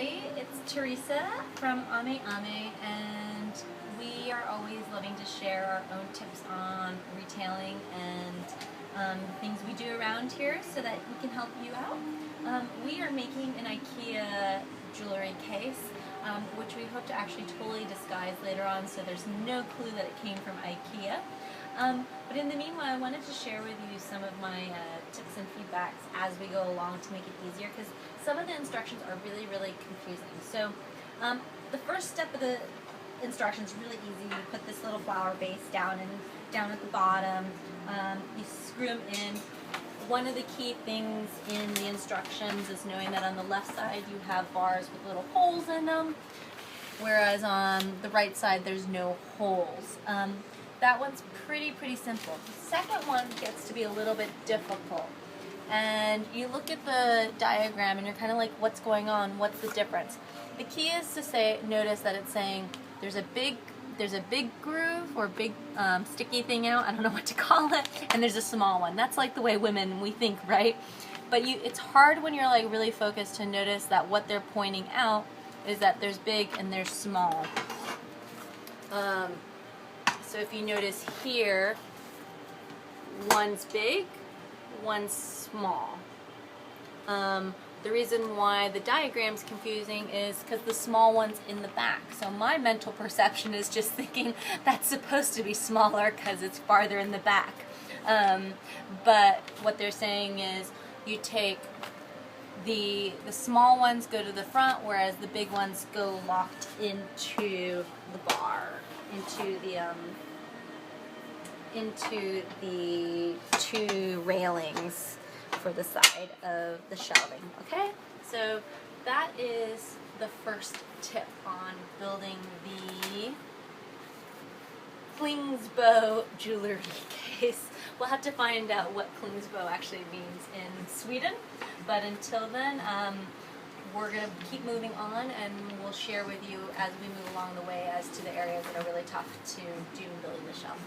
everybody, it's Teresa from Ame Ame, and we are always loving to share our own tips on retailing and things we do around here so that we can help you out. We are making an Ikea jewelry case, which we hope to actually totally disguise later on so there's no clue that it came from Ikea. But in the meanwhile, I wanted to share with you some of my tips and feedbacks as we go along to make it easier, because some of the instructions are really, really confusing. So the first step of the instructions is really easy. You put this little flower base down at the bottom. You screw them in. One of the key things in the instructions is knowing that on the left side you have bars with little holes in them, whereas on the right side there's no holes. That one's pretty simple. The second one gets to be a little bit difficult. And you look at the diagram and you're kind of like, what's going on? What's the difference? The key is to notice that it's saying there's a big groove or big sticky thing out, I don't know what to call it, and there's a small one. That's like the way we think, right? But it's hard when you're like really focused to notice that what they're pointing out is that there's big and there's small. So if you notice here, one's big, one's small. The reason why the diagram's confusing is because the small one's in the back. So my mental perception is just thinking that's supposed to be smaller because it's farther in the back. But what they're saying is you take the small ones go to the front, whereas the big ones go locked into the bar, into the two railings for the side of the shelving. Okay, so that is the first tip on building the Klingsbo jewelry case. We'll have to find out what Klingsbo actually means in Sweden, but until then we're going to keep moving on, and we'll share with you as we move along the way as to the areas that are really tough to do building the shelf.